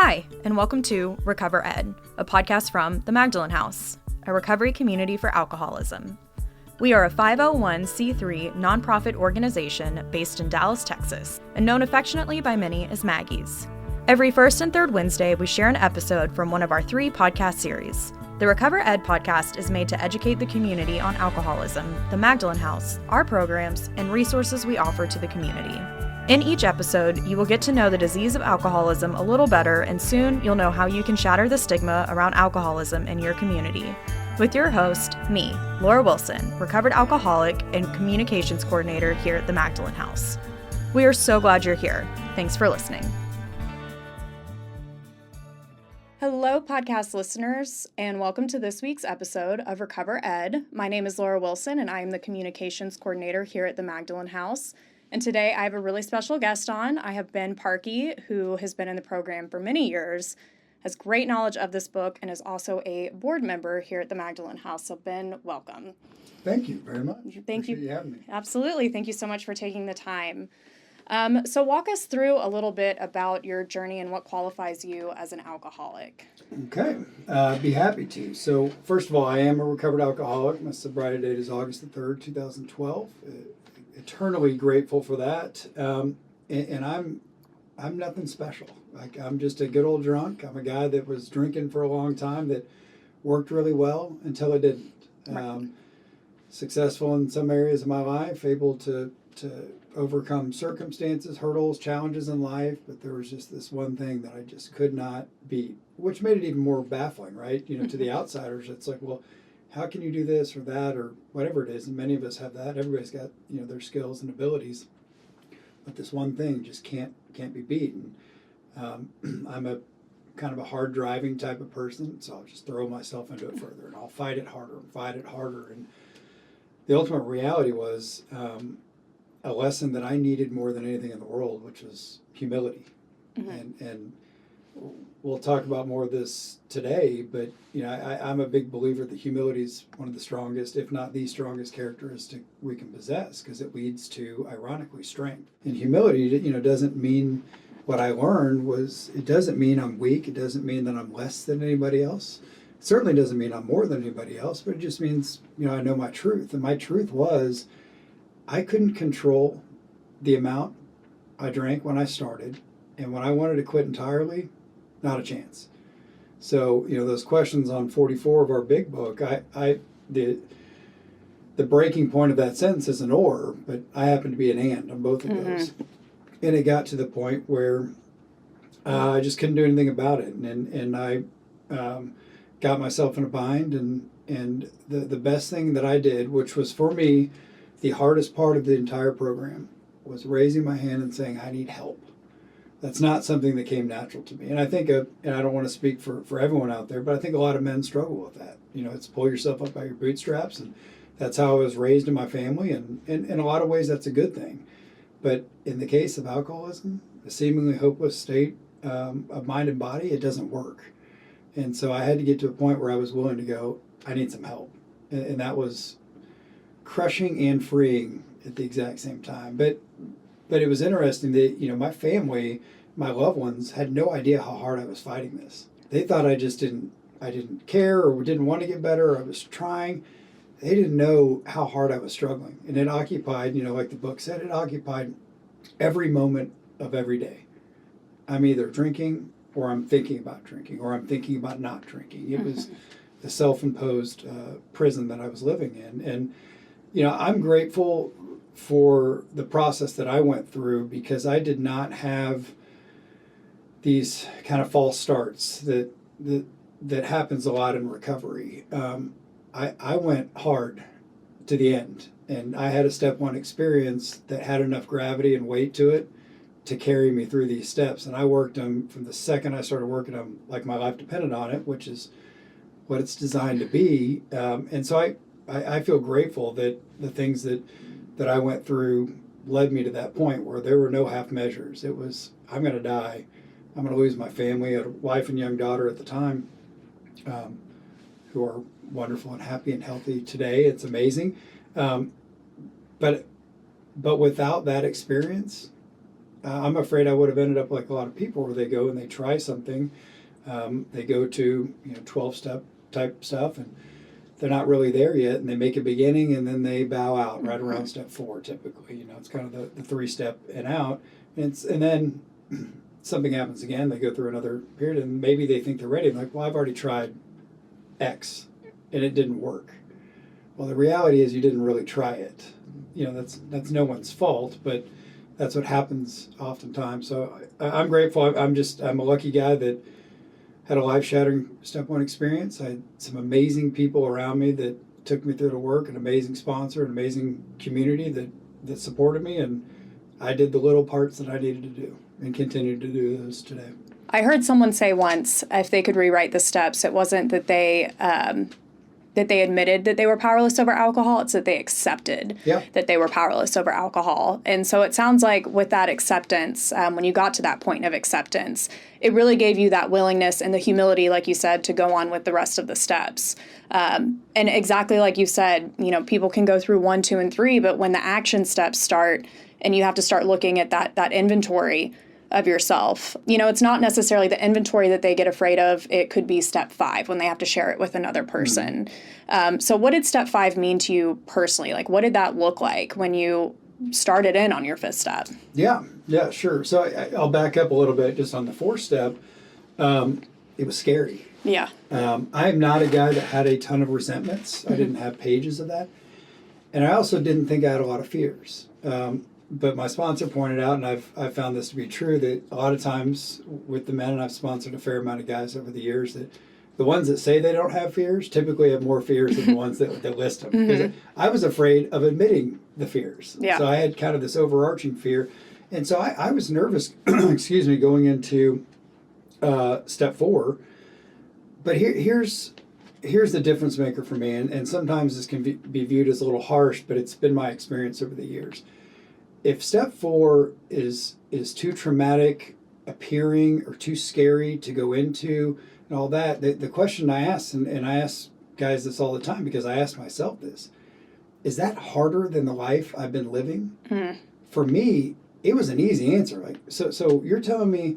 Hi, and welcome to RecoverED, a podcast from the Magdalen House, a recovery community for alcoholism. We are a 501c3 nonprofit organization based in Dallas, Texas, and known affectionately by many as Maggies. Every first and third Wednesday, we share an episode from one of our 3 podcast series. The RecoverED podcast is made to educate the community on alcoholism, the Magdalen House, our programs, and resources we offer to the community. In each episode, you will get to know the disease of alcoholism a little better, and soon you'll know how you can shatter the stigma around alcoholism in your community. With your host, me, Laura Wilson, recovered alcoholic and communications coordinator here at the Magdalen House. We are so glad you're here. Thanks for listening. Hello, podcast listeners, and welcome to this week's episode of RecoverED. My name is Laura Wilson, and I am the communications coordinator here at the Magdalen House. And today I have a really special guest on. I have Ben Parkey, who has been in the program for many years, has great knowledge of this book, and is also a board member here at the Magdalen House. So Ben, welcome. Thank you very much. Thank you. Appreciate you having me. Absolutely. Thank you so much for taking the time. So walk us through a little bit about your journey and what qualifies you as an alcoholic. Okay, be happy to. So first of all, I am a recovered alcoholic. My sobriety date is August the 3rd, 2012. Eternally grateful for that. And I'm nothing special. Like, I'm just a good old drunk. I'm a guy that was drinking for a long time that worked really well until it didn't. Right. Successful in some areas of my life, able to overcome circumstances, hurdles, challenges in life, but there was just this one thing that I just could not beat, which made it even more baffling, right? To the outsiders, it's like, well, how can you do this or that or whatever it is? And many of us have that. Everybody's got, their skills and abilities, but this one thing just can't be beaten. I'm a kind of a hard driving type of person, so I'll just throw myself into it further, and I'll fight it harder. And the ultimate reality was a lesson that I needed more than anything in the world, which was humility. Mm-hmm. And we'll talk about more of this today, but I'm a big believer that humility is one of the strongest, if not the strongest characteristic we can possess, because it leads to, ironically, strength. And humility, doesn't mean, what I learned was, it doesn't mean I'm weak. It doesn't mean that I'm less than anybody else. It certainly doesn't mean I'm more than anybody else, but it just means, I know my truth. And my truth was, I couldn't control the amount I drank when I started. And when I wanted to quit entirely, not a chance. So, those questions on 44 of our big book, the breaking point of that sentence is an or, but I happen to be an and on both of those. And it got to the point where I just couldn't do anything about it. And I got myself in a bind. And the best thing that I did, which was for me the hardest part of the entire program, was raising my hand and saying, I need help. That's not something that came natural to me. And I think, and I don't want to speak for everyone out there, but I think a lot of men struggle with that. It's pull yourself up by your bootstraps. And that's how I was raised in my family. And in a lot of ways, that's a good thing. But in the case of alcoholism, a seemingly hopeless state of mind and body, it doesn't work. And so I had to get to a point where I was willing to go, I need some help. And that was crushing and freeing at the exact same time. But it was interesting that, my family, my loved ones, had no idea how hard I was fighting this. They thought I didn't care or didn't want to get better, or I was trying. They didn't know how hard I was struggling. And it occupied, like the book said, it occupied every moment of every day. I'm either drinking, or I'm thinking about drinking, or I'm thinking about not drinking. It was a self-imposed prison that I was living in. And, I'm grateful for the process that I went through, because I did not have these kind of false starts that happens a lot in recovery. I went hard to the end, and I had a step 1 experience that had enough gravity and weight to it to carry me through these steps. And I worked them from the second I started working them like my life depended on it, which is what it's designed to be. And so I feel grateful that the things that I went through led me to that point where there were no half measures. It was, I'm going to die. I'm going to lose my family. I had a wife and young daughter at the time who are wonderful and happy and healthy today. It's amazing. But without that experience, I'm afraid I would have ended up like a lot of people where they go and they try something. They go to 12-step type stuff and they're not really there yet, and they make a beginning and then they bow out right around step 4 typically. It's kind of the 3-step and out. And then something happens again, they go through another period and maybe they think they're ready. I'm like, well, I've already tried X and it didn't work. Well, the reality is you didn't really try it. That's no one's fault, but that's what happens oftentimes. So I'm grateful. I'm a lucky guy that had a life-shattering step 1 experience. I had some amazing people around me that took me through the work, an amazing sponsor, an amazing community that supported me, and I did the little parts that I needed to do and continue to do those today. I heard someone say once, if they could rewrite the steps, it wasn't that they admitted that they were powerless over alcohol, it's that they accepted that they were powerless over alcohol. And so it sounds like with that acceptance, when you got to that point of acceptance, it really gave you that willingness and the humility, like you said, to go on with the rest of the steps. And exactly like you said, people can go through 1, 2, and 3, but when the action steps start and you have to start looking at that inventory of yourself, it's not necessarily the inventory that they get afraid of. It could be step 5 when they have to share it with another person. So what did step 5 mean to you personally? Like, what did that look like when you started in on your 5th step? Yeah, sure. So I'll back up a little bit just on the 4th step. It was scary. Yeah. I'm not a guy that had a ton of resentments. I didn't have pages of that. And I also didn't think I had a lot of fears. But my sponsor pointed out, and I've found this to be true, that a lot of times with the men, and I've sponsored a fair amount of guys over the years, that the ones that say they don't have fears typically have more fears than the ones that list them. Because I was afraid of admitting the fears. Yeah. So I had kind of this overarching fear. And so I was nervous, going into step 4. But here's the difference maker for me. And sometimes this can be viewed as a little harsh, but it's been my experience over the years. If step 4 is too traumatic appearing or too scary to go into and all that, the question I ask, and I ask guys this all the time because I ask myself this, is that harder than the life I've been living? For me, it was an easy answer. Like, so you're telling me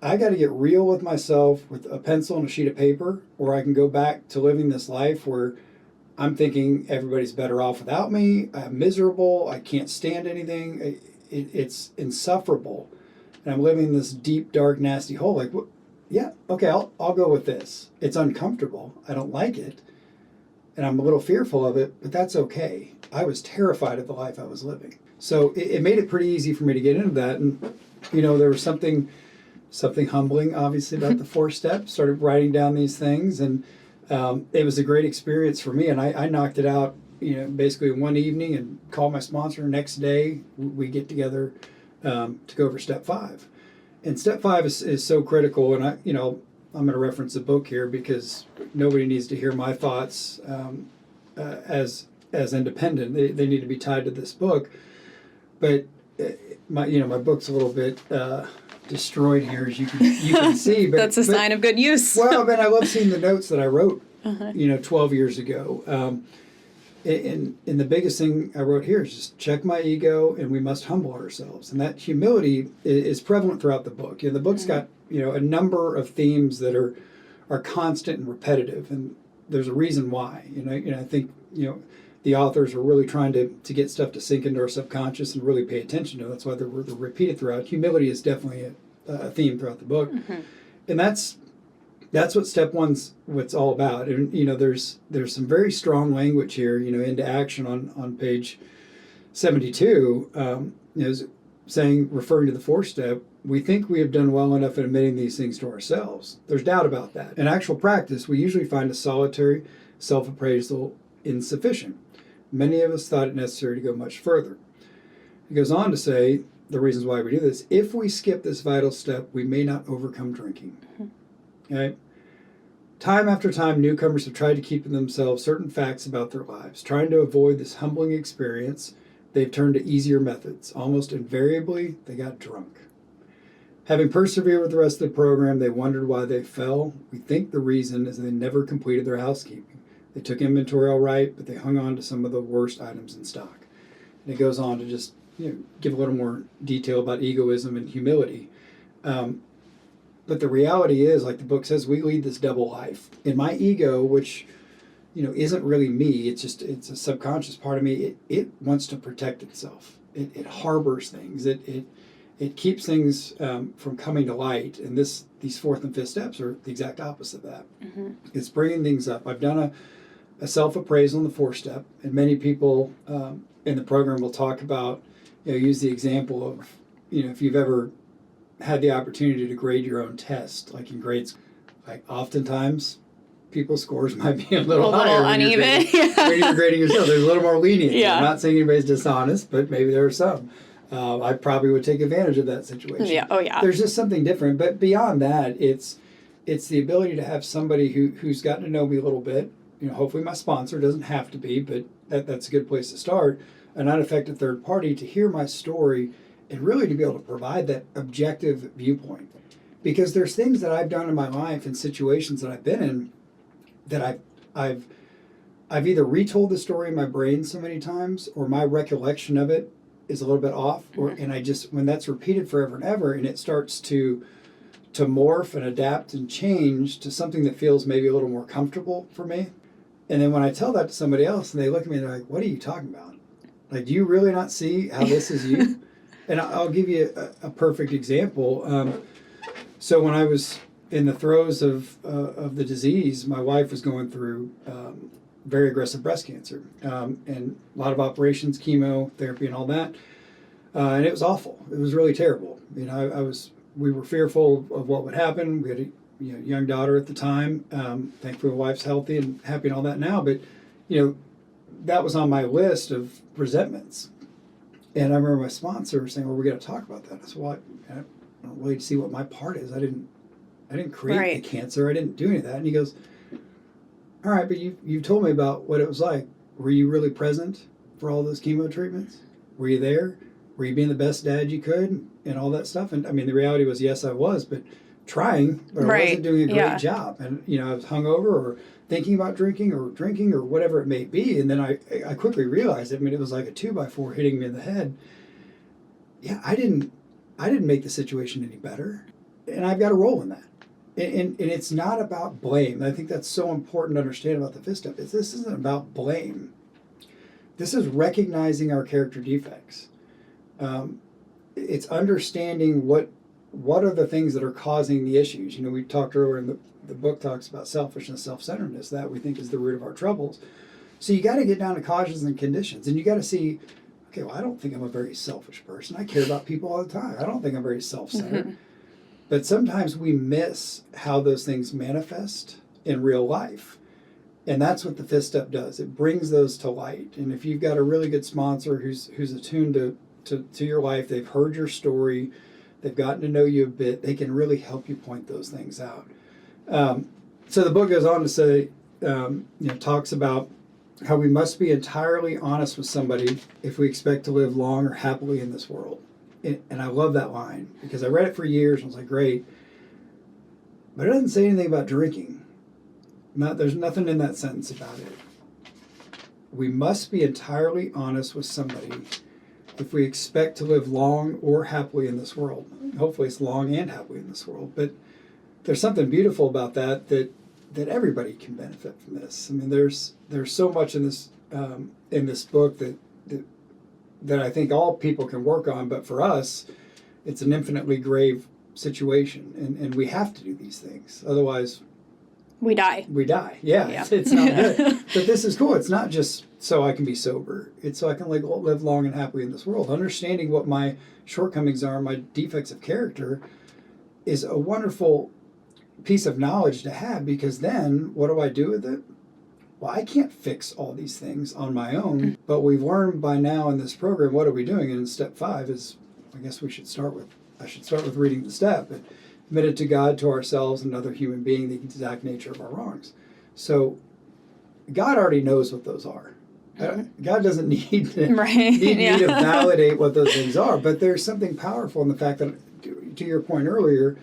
I got to get real with myself with a pencil and a sheet of paper, or I can go back to living this life where I'm thinking everybody's better off without me. I'm miserable. I can't stand anything. It's insufferable. And I'm living in this deep, dark, nasty hole. Like, yeah, okay, I'll go with this. It's uncomfortable. I don't like it. And I'm a little fearful of it, but that's okay. I was terrified of the life I was living. So it made it pretty easy for me to get into that. And, there was something humbling, obviously, about the 4 steps. Started writing down these things, and it was a great experience for me, and I knocked it out, basically in one evening and called my sponsor. Next day, we get together to go over step 5. And step 5 is so critical, and I'm going to reference a book here because nobody needs to hear my thoughts as independent. They need to be tied to this book. But my book's a little bit destroyed here, as you can see. But that's a sign of good use. Well, but I love seeing the notes that I wrote, 12 years ago. And the biggest thing I wrote here is just check my ego, and we must humble ourselves. And that humility is prevalent throughout the book. The book's got a number of themes that are constant and repetitive, and there's a reason why. I think the authors are really trying to get stuff to sink into our subconscious and really pay attention to. That's why they're repeated throughout. Humility is definitely a theme throughout the book, and that's what step 1's what's all about. And there's some very strong language here. Into action on page 72. Referring to the 4th step, we think we have done well enough in admitting these things to ourselves. There's doubt about that. In actual practice, we usually find a solitary self-appraisal insufficient. Many of us thought it necessary to go much further. It goes on to say the reasons why we do this. If we skip this vital step, we may not overcome drinking. Okay? Time after time, newcomers have tried to keep to themselves certain facts about their lives. Trying to avoid this humbling experience, they've turned to easier methods. Almost invariably, they got drunk. Having persevered with the rest of the program, they wondered why they fell. We think the reason is they never completed their housekeeping. They took inventory all right, but they hung on to some of the worst items in stock. And it goes on to just, give a little more detail about egoism and humility. But the reality is, like the book says, we lead this double life. In my ego, which isn't really me, it's a subconscious part of me. It wants to protect itself. It harbors things. It keeps things from coming to light. And these fourth and fifth steps are the exact opposite of that. Mm-hmm. It's bringing things up. I've done a self-appraisal in the fourth step, and many people in the program will talk about, use the example of, if you've ever had the opportunity to grade your own test, like in grades, like oftentimes people's scores might be a little higher uneven. When you're grading yourself. There's a little more lenient. Yeah. I'm not saying anybody's dishonest, but maybe there are some. I probably would take advantage of that situation. Yeah. Oh, yeah. There's just something different. But beyond that, it's the ability to have somebody who's gotten to know me a little bit. Hopefully my sponsor, doesn't have to be, but that's a good place to start. An unaffected third party to hear my story and really to be able to provide that objective viewpoint. Because there's things that I've done in my life and situations that I've been in that I've either retold the story in my brain so many times, or my recollection of it is a little bit off, and I just, when that's repeated forever and ever, and it starts to morph and adapt and change to something that feels maybe a little more comfortable for me. And then when I tell that to somebody else and they look at me and they're like, what are you talking about? Like, do you really not see how this is you? And I'll give you a perfect example. So when I was in the throes of the disease, my wife was going through very aggressive breast cancer, and a lot of operations, chemotherapy, and all that. And it was awful. It was really terrible. We were fearful of what would happen. We had a young daughter at the time. Thankfully, my wife's healthy and happy and all that now. But that was on my list of resentments. And I remember my sponsor saying, "Well, we're going to talk about that." I said, "Well, I don't really see what my part is. I didn't create the cancer. I didn't do any of that." And he goes, "All right, but you've told me about what it was like. Were you really present for all those chemo treatments? Were you there? Were you being the best dad you could and all that stuff?" And I mean, the reality was, yes, I was, but trying, but I wasn't doing a great job. And I was hungover or thinking about drinking or whatever it may be. And then I quickly realized it. I mean, it was like a 2x4 hitting me in the head. Yeah, I didn't make the situation any better, and I've got a role in that. And it's not about blame. I think that's so important to understand about the fifth step. This isn't about blame. This is recognizing our character defects. It's understanding what are the things that are causing the issues. We talked earlier in the book talks about selfishness, self-centeredness, that we think is the root of our troubles. So you got to get down to causes and conditions, and you got to see, okay, well, I don't think I'm a very selfish person. I care about people all the time. I don't think I'm very self-centered. Mm-hmm. But sometimes we miss how those things manifest in real life. And that's what the fifth step does. It brings those to light. And if you've got a really good sponsor who's attuned to your life, they've heard your story, they've gotten to know you a bit, they can really help you point those things out. So the book goes on to say, talks about how we must be entirely honest with somebody if we expect to live long or happily in this world. And I love that line because I read it for years and I was like, great. But it doesn't say anything about drinking. There's nothing in that sentence about it. We must be entirely honest with somebody if we expect to live long or happily in this world. Hopefully it's long and happily in this world. But there's something beautiful about that everybody can benefit from this. I mean, there's so much in this book that I think all people can work on, but for us, it's an infinitely grave situation, and we have to do these things. Otherwise, we die. Yeah. It's not good. But this is cool. It's not just so I can be sober. It's so I can live long and happily in this world. Understanding what my shortcomings are, my defects of character, is a wonderful piece of knowledge to have, because then what do I do with it? Well, I can't fix all these things on my own, but we've learned by now in this program, what are we doing? And step 5 is, I guess I should start with reading the step, but admitted to God, to ourselves, and another human being, the exact nature of our wrongs. So God already knows what those are. God doesn't need to, need to validate what those things are, but there's something powerful in the fact that, to your point earlier,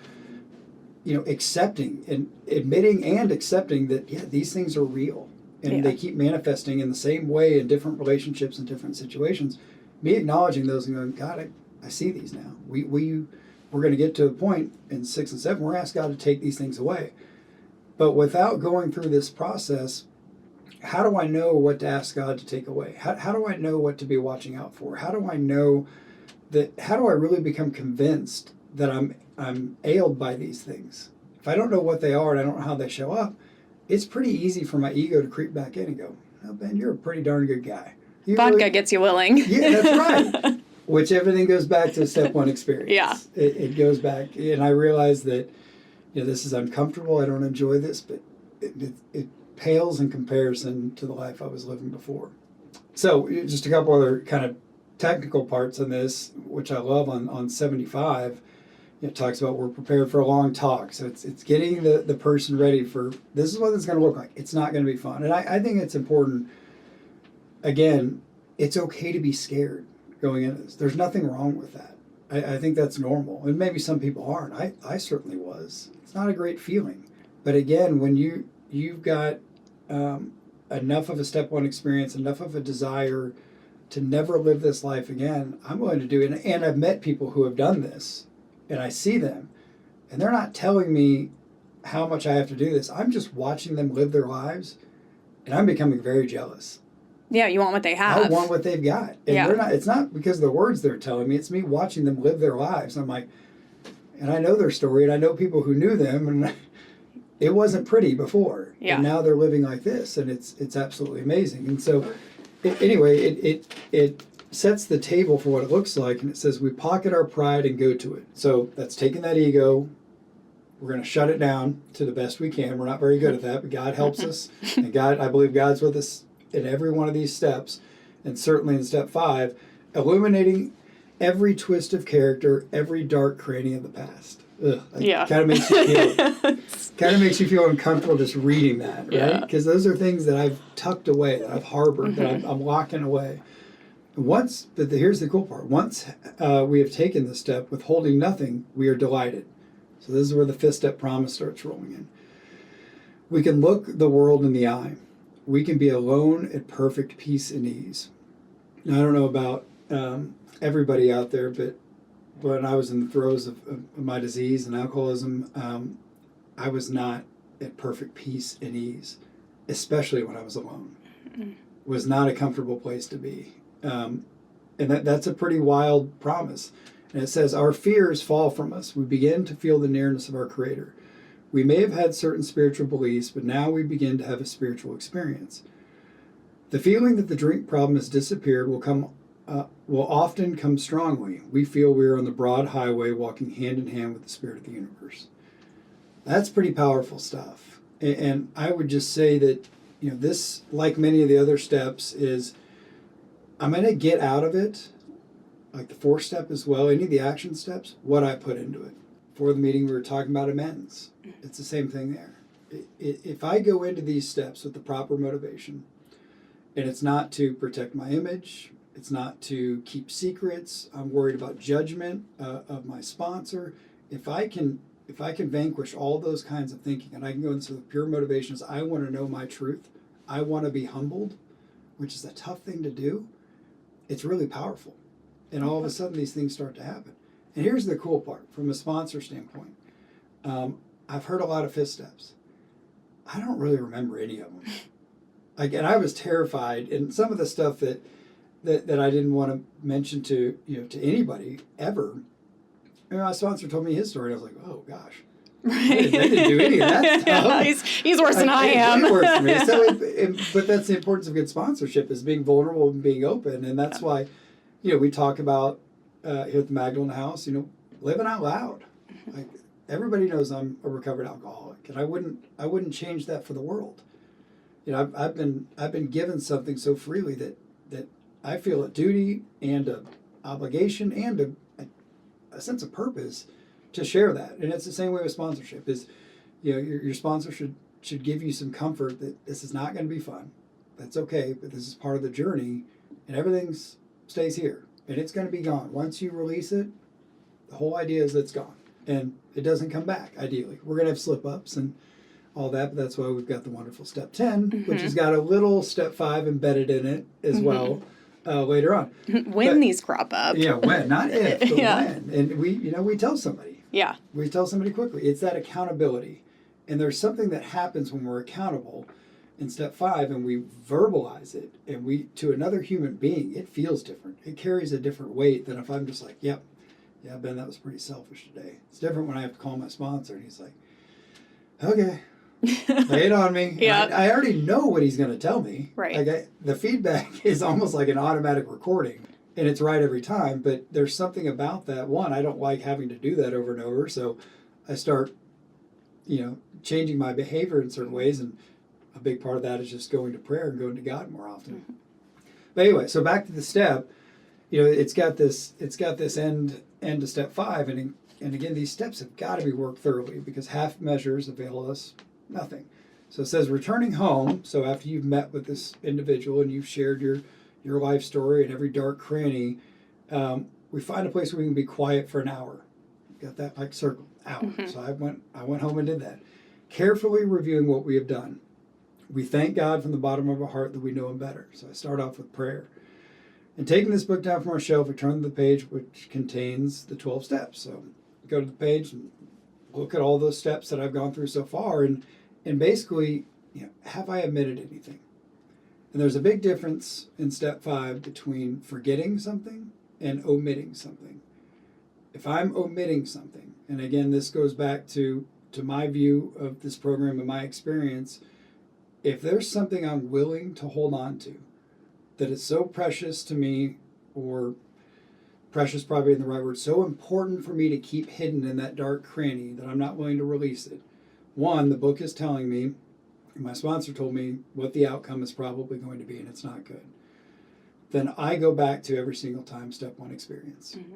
accepting and admitting and accepting that, these things are real. And they keep manifesting in the same way in different relationships and different situations. me acknowledging those and going, God, I see these now. We're going to get to a point in 6 and 7, we're going to ask God to take these things away. But without going through this process, how do I know what to ask God to take away? How do I know what to be watching out for? How do I know that, how do I really become convinced that I'm ailed by these things? If I don't know what they are and I don't know how they show up, it's pretty easy for my ego to creep back in and go, "No, Ben, you're a pretty darn good guy. Vodka gets you willing." Yeah, that's right. Which everything goes back to step 1 experience. Yeah. It goes back. And I realize that, this is uncomfortable. I don't enjoy this, but it pales in comparison to the life I was living before. So just a couple other kind of technical parts on this, which I love on 75. It talks about we're prepared for a long talk. So it's getting the person ready for, this is what it's going to look like. It's not going to be fun. And I think it's important, again, it's okay to be scared going into this. There's nothing wrong with that. I think that's normal. And maybe some people aren't. I certainly was. It's not a great feeling. But again, when you've got enough of a step 1 experience, enough of a desire to never live this life again, I'm willing to do it. And I've met people who have done this, and I see them, and they're not telling me how much I have to do this. I'm just watching them live their lives, and I'm becoming very jealous. Yeah, you want what they have. I want what they've got. And they're not, it's not because of the words they're telling me, it's me watching them live their lives. I'm like, and I know their story, and I know people who knew them, and it wasn't pretty before. Yeah. And now they're living like this, and it's absolutely amazing. And so, anyway, it sets the table for what it looks like, and it says we pocket our pride and go to it. So that's taking that ego. We're going to shut it down to the best we can. We're not very good at that, but God helps us. And I believe God's with us in every one of these steps, and certainly in step 5, illuminating every twist of character, every dark cranny of the past. Ugh, kind of makes you feel uncomfortable just reading that, right? Because those are things that I've tucked away, that I've harbored, that I'm locking away. But here's the cool part. Once we have taken this step, withholding nothing, we are delighted. So this is where the 5th step promise starts rolling in. We can look the world in the eye. We can be alone at perfect peace and ease. Now, I don't know about everybody out there, but when I was in the throes of my disease and alcoholism, I was not at perfect peace and ease, especially when I was alone. It was not a comfortable place to be. And that's a pretty wild promise. And it says, our fears fall from us. We begin to feel the nearness of our Creator. We may have had certain spiritual beliefs, but now we begin to have a spiritual experience. The feeling that the drink problem has disappeared will often come strongly. We feel we are on the broad highway walking hand in hand with the Spirit of the universe. That's pretty powerful stuff. And I would just say that, this, like many of the other steps, is I'm going to get out of it, like the 4th step as well, any of the action steps, what I put into it. For the meeting, we were talking about amends. It's the same thing there. If I go into these steps with the proper motivation, and it's not to protect my image, it's not to keep secrets, I'm worried about judgment of my sponsor. If I can vanquish all those kinds of thinking, and I can go into the pure motivations, I want to know my truth, I want to be humbled, which is a tough thing to do, it's really powerful. And all of a sudden, these things start to happen. And here's the cool part, from a sponsor standpoint. I've heard a lot of 5th steps. I don't really remember any of them. And I was terrified, and some of the stuff that I didn't want to mention to anybody ever. My sponsor told me his story, and I was like, oh gosh, right. They didn't do any of that stuff. He's worse than I am. He's worse than me. So, but that's the importance of good sponsorship, is being vulnerable and being open, and that's why, we talk about here at the Magdalen House, living out loud. Like, everybody knows I'm a recovered alcoholic, and I wouldn't change that for the world. I've been given something so freely that I feel a duty and a obligation and a sense of purpose to share that. And it's the same way with sponsorship. Is your sponsor should give you some comfort that this is not going to be fun. That's okay, but this is part of the journey, and everything stays here, and it's going to be gone once you release it. The whole idea is it's gone, and it doesn't come back. Ideally, we're going to have slip-ups and all that, but that's why we've got the wonderful step 10, which has got a little step 5 embedded in it as well. later on. When these crop up. Yeah, when, not if, but when. And we tell somebody. Yeah. We tell somebody quickly. It's that accountability. And there's something that happens when we're accountable in step 5 and we verbalize it and to another human being, it feels different. It carries a different weight than if I'm just like, yeah, Ben, that was pretty selfish today. It's different when I have to call my sponsor and he's like, okay, lay it on me. Yeah. I already know what he's going to tell me. Right. Like the feedback is almost like an automatic recording and it's right every time, but there's something about that. One, I don't like having to do that over and over. So I start, changing my behavior in certain ways, and a big part of that is just going to prayer and going to God more often. Mm-hmm. But anyway, so back to the step, it's got this end to step 5, and again, these steps have got to be worked thoroughly because half measures avail us nothing. So it says returning home. So after you've met with this individual and you've shared your life story and every dark cranny, we find a place where we can be quiet for an hour. Got that like circle hour. Mm-hmm. So I went home and did that. Carefully reviewing what we have done. We thank God from the bottom of our heart that we know Him better. So I start off with prayer. And taking this book down from our shelf, we turn to the page which contains the 12 steps. So go to the page and look at all those steps that I've gone through so far, and basically, have I omitted anything? And there's a big difference in step 5 between forgetting something and omitting something. If I'm omitting something, and again, this goes back to my view of this program and my experience, if there's something I'm willing to hold on to that is so precious to me, or precious probably in the right word, so important for me to keep hidden in that dark cranny that I'm not willing to release it. One, the book is telling me, and my sponsor told me what the outcome is probably going to be, and it's not good. Then I go back to every single time step 1 experience. Mm-hmm.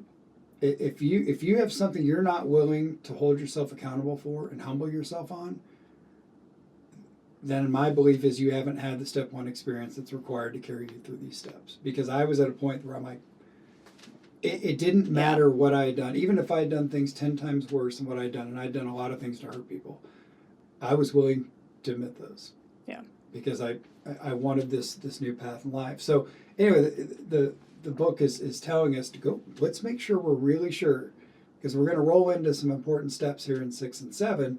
If you have something you're not willing to hold yourself accountable for and humble yourself on, then my belief is you haven't had the step 1 experience that's required to carry you through these steps. Because I was at a point where I'm like, it didn't matter what I had done. Even if I had done things 10 times worse than what I had done, and I had done a lot of things to hurt people, I was willing to admit those. Yeah. Because I wanted this new path in life. So anyway, the book is telling us to go, let's make sure we're really sure, because we're going to roll into some important steps here in 6 and 7,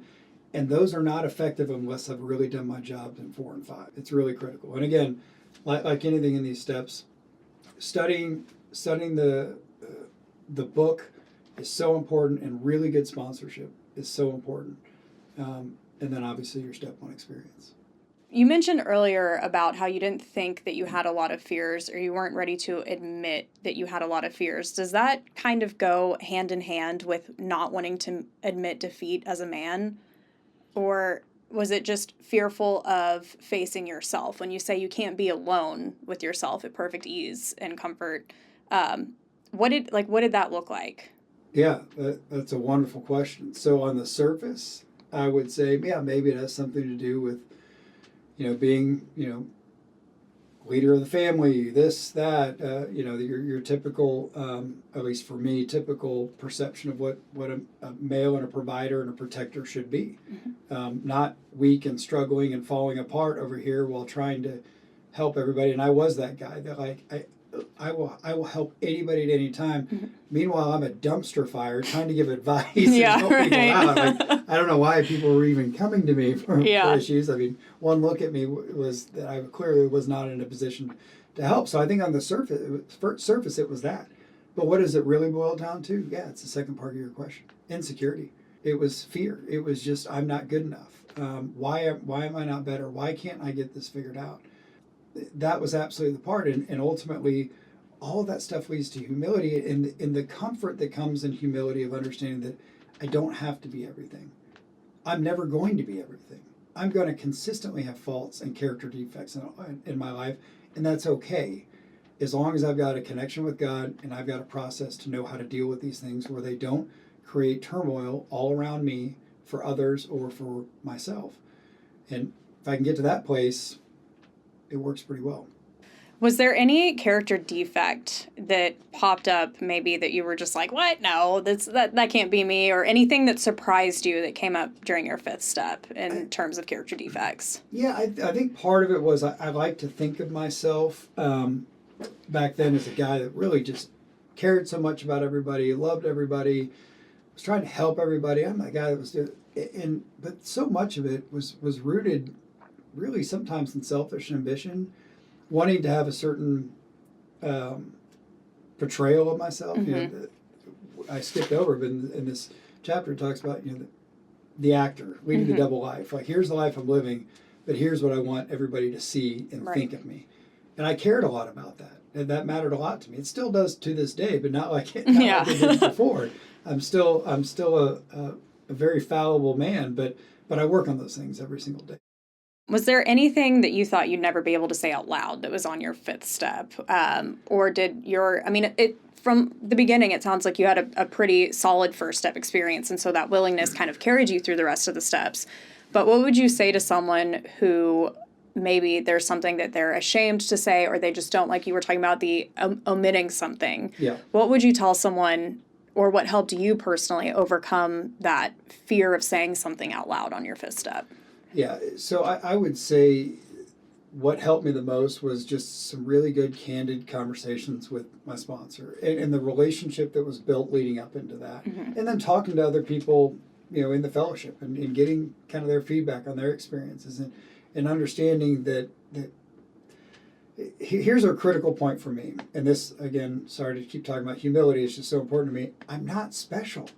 and those are not effective unless I've really done my job in 4 and 5. It's really critical. And again, like anything in these steps, studying the book is so important, and really good sponsorship is so important. And then obviously your step 1 experience. You mentioned earlier about how you didn't think that you had a lot of fears, or you weren't ready to admit that you had a lot of fears. Does that kind of go hand in hand with not wanting to admit defeat as a man? Or was it just fearful of facing yourself? When you say you can't be alone with yourself at perfect ease and comfort, what did that look like? Yeah, that's a wonderful question. So on the surface, I would say, maybe it has something to do with, being, leader of the family, this, that, your typical, at least for me, typical perception of what a male and a provider and a protector should be. Mm-hmm. Not weak and struggling and falling apart over here while trying to help everybody. And I was that guy that I will help anybody at any time. Mm-hmm. Meanwhile, I'm a dumpster fire trying to give advice and help people out. I don't know why people were even coming to me for issues. I mean, one look at me was that I clearly was not in a position to help. So I think on the surface it was that. But what does it really boil down to? Yeah, it's the second part of your question. Insecurity. It was fear. It was just, I'm not good enough. Why am I not better? Why can't I get this figured out? That was absolutely the part, and ultimately all of that stuff leads to humility, and the comfort that comes in humility of understanding that I don't have to be everything. I'm never going to be everything. I'm going to consistently have faults and character defects in my life, and that's okay, as long as I've got a connection with God and I've got a process to know how to deal with these things where they don't create turmoil all around me for others or for myself. And if I can get to that place, it works pretty well. Was there any character defect that popped up, maybe that you were just like, what? No, that can't be me, or anything that surprised you that came up during your 5th step in terms of character defects? Yeah, I think part of it was I like to think of myself back then as a guy that really just cared so much about everybody, loved everybody, was trying to help everybody. I'm that guy that was doing, but so much of it was rooted really sometimes in selfish ambition, wanting to have a certain portrayal of myself. You know, I skipped over, but in this chapter it talks about, you know, the actor leading the double life. Like, here's the life I'm living, but here's what I want everybody to see and think of me. And I cared a lot about that, and that mattered a lot to me. It still does to this day, but not like it did before. I'm still a very fallible man, but I work on those things every single day. Was there anything that you thought you'd never be able to say out loud that was on your fifth step? Or did from the beginning, it sounds like you had a pretty solid first step experience, and so that willingness kind of carried you through the rest of the steps. But what would you say to someone who maybe there's something that they're ashamed to say, or they just don't, like you were talking about, the omitting something? Yeah. What would you tell someone, or what helped you personally overcome that fear of saying something out loud on your fifth step? Yeah, so I would say what helped me the most was just some really good, candid conversations with my sponsor, and the relationship that was built leading up into that. And then talking to other people, you know, in the fellowship, and getting kind of their feedback on their experiences, and understanding that here's a critical point for me. And this, again, sorry to keep talking about humility, it's just so important to me. I'm not special.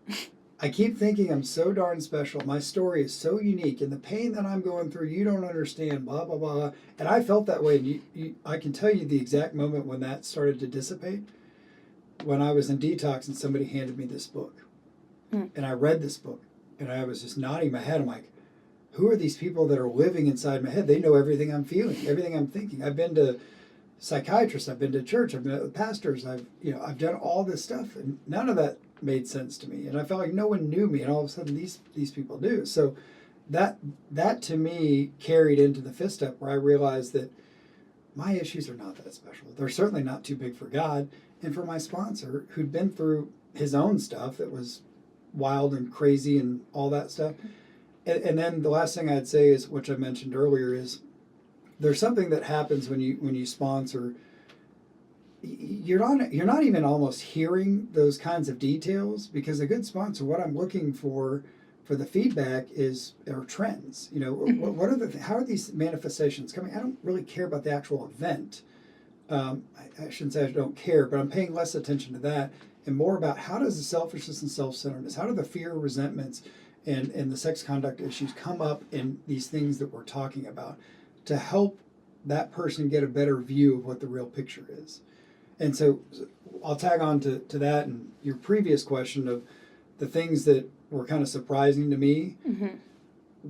I keep thinking I'm so darn special. My story is so unique, and the pain that I'm going through, you don't understand, blah, blah, blah. And I felt that way. And I can tell you the exact moment when that started to dissipate, when I was in detox and somebody handed me this book. And I read this book, and I was just nodding my head. I'm like, who are these people that are living inside my head? They know everything I'm feeling, everything I'm thinking. I've been to psychiatrists, I've been to church, I've met with pastors, I've done all this stuff, and none of that made sense to me, and I felt like no one knew me, and all of a sudden these people do. So that to me carried into the fifth step, where I realized that my issues are not that special. They're certainly not too big for God, and for my sponsor, who'd been through his own stuff that was wild and crazy and all that stuff. And then the last thing I'd say is, which I mentioned earlier, is there's something that happens when you sponsor. You're not even almost hearing those kinds of details, because a good sponsor, what I'm looking for the feedback are trends. You know, what are how are these manifestations coming? I don't really care about the actual event. I shouldn't say I don't care, but I'm paying less attention to that and more about how does the selfishness and self-centeredness, how do the fear, resentments, and the sex conduct issues come up in these things that we're talking about, to help that person get a better view of what the real picture is. And so I'll tag on to that and your previous question of the things that were kind of surprising to me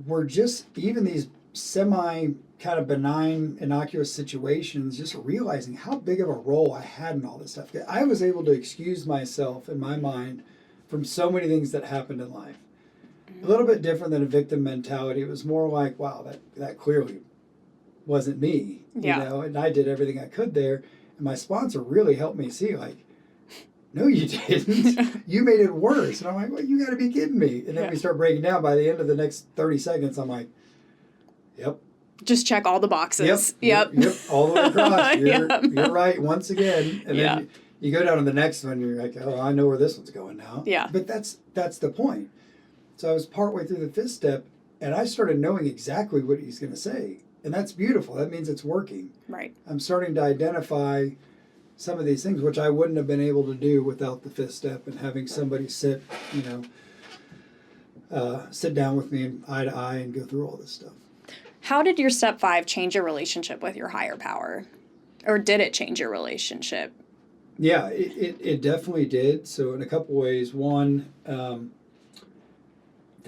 were just even these semi kind of benign, innocuous situations, just realizing how big of a role I had in all this stuff. I was able to excuse myself in my mind from so many things that happened in life. A little bit different than a victim mentality. It was more like, wow, that clearly wasn't me, you know, and I did everything I could there. And my sponsor really helped me see, like, no, you didn't. You made it worse. And I'm like, well, you got to be kidding me. And then we start breaking down. By the end of the next 30 seconds, I'm like, yep. Just check all the boxes. Yep. All the way across. You're right once again. And then you go down to the next one, and you're like, oh, I know where this one's going now. Yeah. But that's the point. So I was partway through the fifth step, and I started knowing exactly what he's going to say. And that's beautiful. That means it's working. Right. I'm starting to identify some of these things, which I wouldn't have been able to do without the fifth step and having somebody sit down with me and eye to eye and go through all this stuff. How did your step 5 change your relationship with your higher power? Or did it change your relationship? Yeah, it definitely did. So in a couple ways. One, that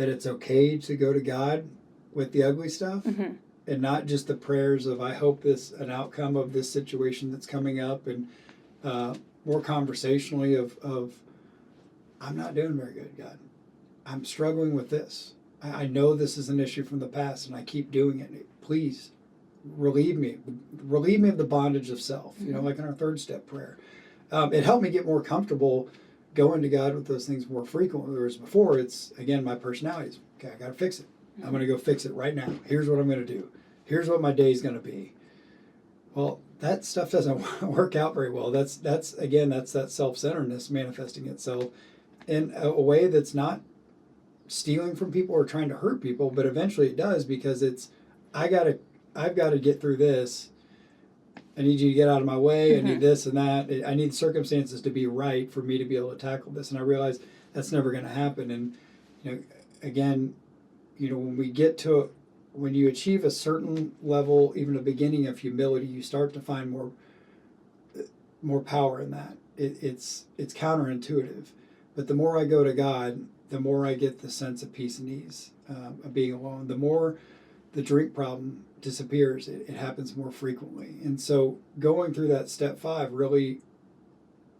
it's okay to go to God with the ugly stuff. And not just the prayers of, I hope an outcome of this situation that's coming up, and more conversationally of I'm not doing very good, God. I'm struggling with this. I know this is an issue from the past, and I keep doing it. Please relieve me of the bondage of self, like in our third step prayer. It helped me get more comfortable going to God with those things more frequently, whereas before it's, again, my personality is, okay, I got to fix it. I'm going to go fix it right now. Here's what I'm going to do. Here's what my day is going to be. Well, that stuff doesn't work out very well. That's that self-centeredness manifesting itself in a way that's not stealing from people or trying to hurt people, but eventually it does, because it's I've got to get through this. I need you to get out of my way. I need this and that. I need circumstances to be right for me to be able to tackle this. And I realize that's never going to happen. And again, when you achieve a certain level, even a beginning of humility, you start to find more power in that. It's counterintuitive, but the more I go to God, the more I get the sense of peace and ease of being alone. The more the drink problem disappears, it happens more frequently. And so going through that step 5 really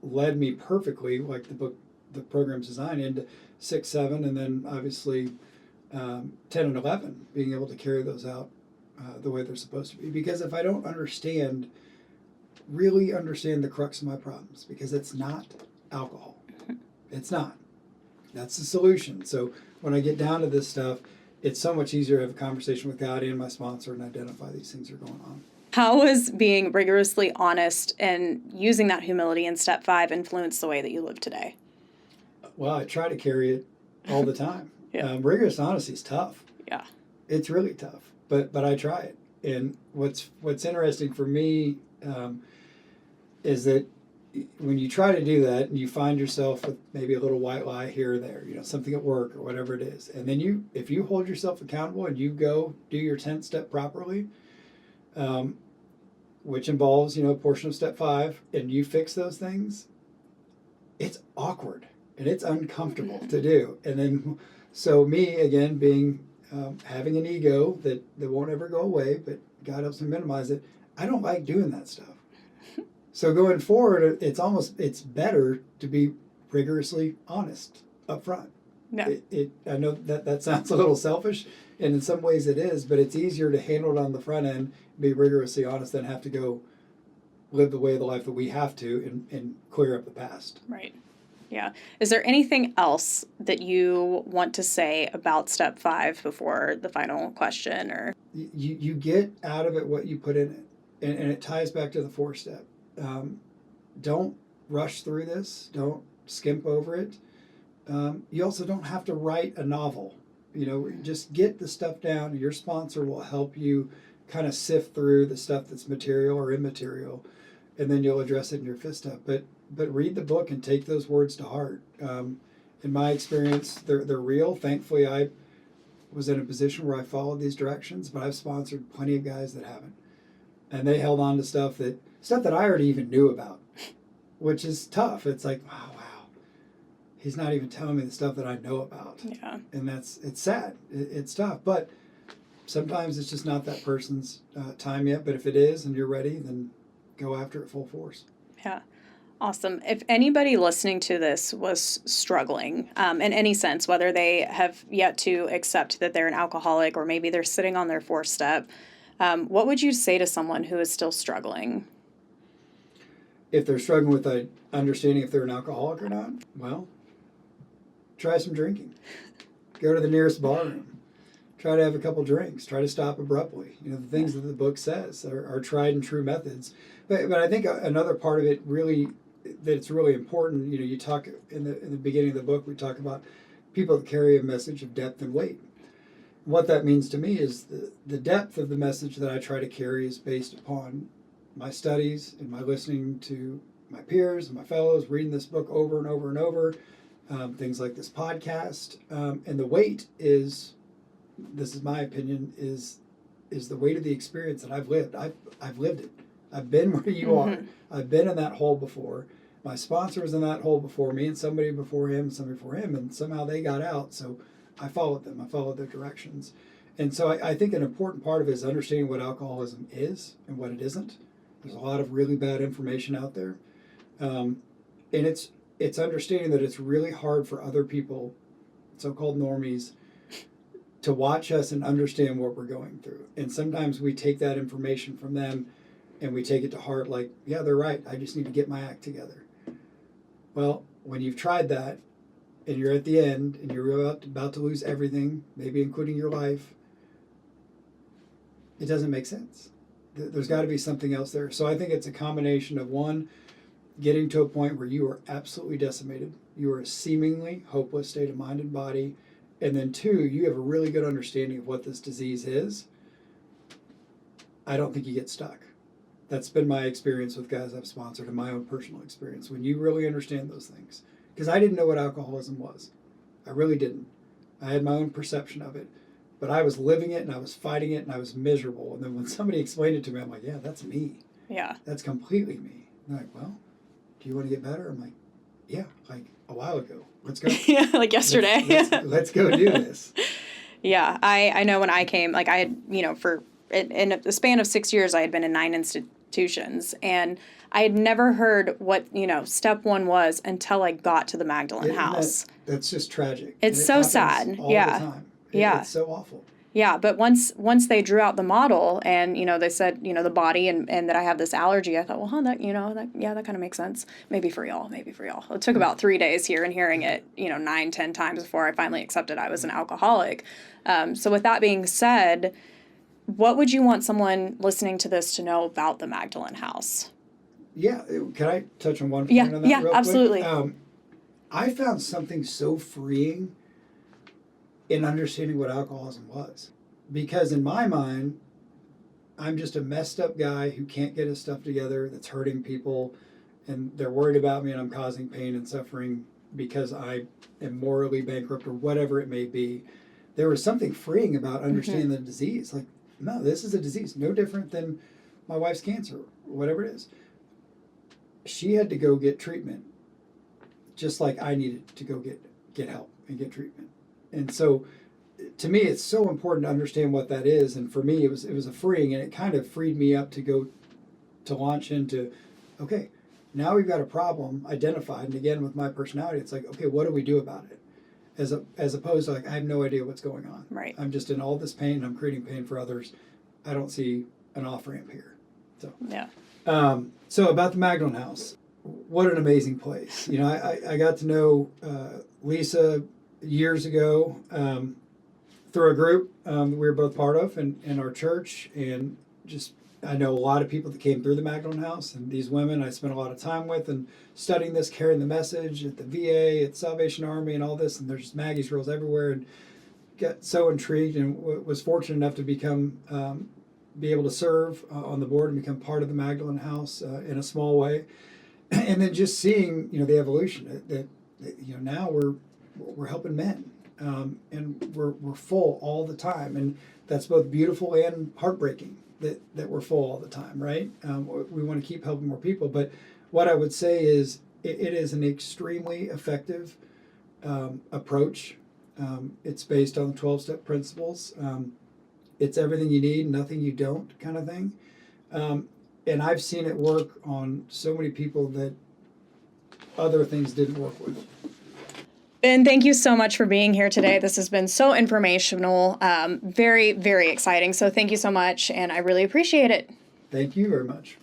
led me perfectly, like the program's designed, into 6, 7, and then obviously 10 and 11, being able to carry those out the way they're supposed to be. Because if I don't really understand the crux of my problems, because it's not alcohol. It's not. That's the solution. So when I get down to this stuff, it's so much easier to have a conversation with God and my sponsor and identify these things are going on. How has being rigorously honest and using that humility in step 5 influenced the way that you live today? Well, I try to carry it all the time. Yeah. Rigorous honesty is tough. Yeah. It's really tough, but I try it. And what's interesting for me is that when you try to do that and you find yourself with maybe a little white lie here or there, something at work or whatever it is, and then if you hold yourself accountable and you go do your 10th step properly, which involves a portion of step 5, and you fix those things, it's awkward and it's uncomfortable to do. And then so me again being having an ego that won't ever go away, but God helps me minimize it. I don't like doing that stuff. So going forward, it's better to be rigorously honest up front. Yeah. I know that sounds a little selfish, and in some ways it is, but it's easier to handle it on the front end, be rigorously honest, than have to go live the way of the life that we have to and clear up the past. Right. Yeah. Is there anything else that you want to say about step 5 before the final question? Or you get out of it what you put in it, and it ties back to the 4th step. Don't rush through this. Don't skimp over it. You also don't have to write a novel. Just get the stuff down. Your sponsor will help you kind of sift through the stuff that's material or immaterial, and then you'll address it in your 5th step. But read the book and take those words to heart. In my experience, they're real. Thankfully, I was in a position where I followed these directions, but I've sponsored plenty of guys that haven't. And they held on to stuff that I already even knew about, which is tough. It's like, wow, he's not even telling me the stuff that I know about. Yeah. And it's sad. It's tough. But sometimes it's just not that person's time yet. But if it is and you're ready, then go after it full force. Yeah. Awesome. If anybody listening to this was struggling in any sense, whether they have yet to accept that they're an alcoholic or maybe they're sitting on their 4th step, what would you say to someone who is still struggling? If they're struggling with understanding if they're an alcoholic or not, well, try some drinking. Go to the nearest bar room. Try to have a couple drinks. Try to stop abruptly. The things that the book says are tried and true methods. But I think another part of it that's really important, you talk in the beginning of the book, we talk about people that carry a message of depth and weight. What that means to me is the depth of the message that I try to carry is based upon my studies and my listening to my peers and my fellows, reading this book over and over and over, things like this podcast. And the weight is, this is my opinion, is the weight of the experience that I've lived. I've lived it. I've been where you are. I've been in that hole before. My sponsor was in that hole before me, and somebody before him, and somehow they got out. So I followed them. I followed their directions. And so I think an important part of it is understanding what alcoholism is and what it isn't. There's a lot of really bad information out there. And it's understanding that it's really hard for other people, so-called normies, to watch us and understand what we're going through. And sometimes we take that information from them and we take it to heart like, yeah, they're right. I just need to get my act together. Well, when you've tried that and you're at the end and you're about to lose everything, maybe including your life, it doesn't make sense. There's got to be something else there. So I think it's a combination of, one, getting to a point where you are absolutely decimated. You are a seemingly hopeless state of mind and body. And then two, you have a really good understanding of what this disease is. I don't think you get stuck. That's been my experience with guys I've sponsored and my own personal experience. When you really understand those things. Because I didn't know what alcoholism was. I really didn't. I had my own perception of it. But I was living it and I was fighting it and I was miserable. And then when somebody explained it to me, I'm like, yeah, that's me. Yeah. That's completely me. And they're like, well, do you want to get better? I'm like, yeah, like a while ago. Let's go. Yeah, like yesterday. Let's go do this. Yeah, I know when I came, like I had, in a span of 6 years, I had been in 9 institutions, and I had never heard what, step one was until I got to the Magdalen House. That's just tragic. It's so sad. All the time. It's so awful. Yeah, but once they drew out the model and, they said, the body and that I have this allergy, I thought, well, that kind of makes sense. Maybe for y'all. It took about 3 days here and hearing it, 9, 10 times before I finally accepted I was an alcoholic. So with that being said, what would you want someone listening to this to know about the Magdalen House? Yeah. Can I touch on one point on that real quick? Absolutely. I found something so freeing in understanding what alcoholism was. Because in my mind, I'm just a messed up guy who can't get his stuff together, that's hurting people, and they're worried about me and I'm causing pain and suffering because I am morally bankrupt or whatever it may be. There was something freeing about understanding the disease. Like, no, this is a disease, no different than my wife's cancer, whatever it is. She had to go get treatment, just like I needed to go get help and get treatment. And so, to me, it's so important to understand what that is. And for me, it was a freeing, and it kind of freed me up to go to launch into, okay, now we've got a problem identified. And again, with my personality, it's like, okay, what do we do about it? As opposed to like, I have no idea what's going on. Right. I'm just in all this pain, and I'm creating pain for others. I don't see an off-ramp here. So yeah. So about the Magdalen House, what an amazing place. I got to know Lisa years ago through a group we were both part of in our church, and just I know a lot of people that came through the Magdalen House, and these women I spent a lot of time with and studying this, carrying the message at the VA, at Salvation Army, and all this, and there's just Maggie's Girls everywhere, and got so intrigued and was fortunate enough to be able to serve on the board and become part of the Magdalen House in a small way, and then just seeing the evolution that now we're helping men, and we're full all the time, and that's both beautiful and heartbreaking that we're full all the time, right? We want to keep helping more people, but what I would say is it is an extremely effective approach. It's based on the 12-step principles. It's everything you need, nothing you don't kind of thing. And I've seen it work on so many people that other things didn't work with. Ben, thank you so much for being here today. This has been so informational, very, very exciting. So thank you so much, and I really appreciate it. Thank you very much.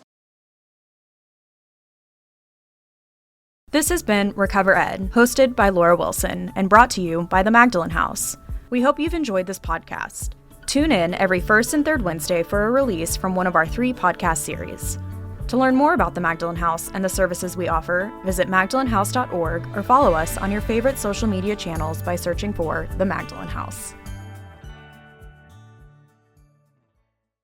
This has been RecoverED, hosted by Laura Wilson and brought to you by the Magdalen House. We hope you've enjoyed this podcast. Tune in every first and third Wednesday for a release from one of our 3 podcast series. To learn more about the Magdalen House and the services we offer, visit magdalenhouse.org or follow us on your favorite social media channels by searching for the Magdalen House.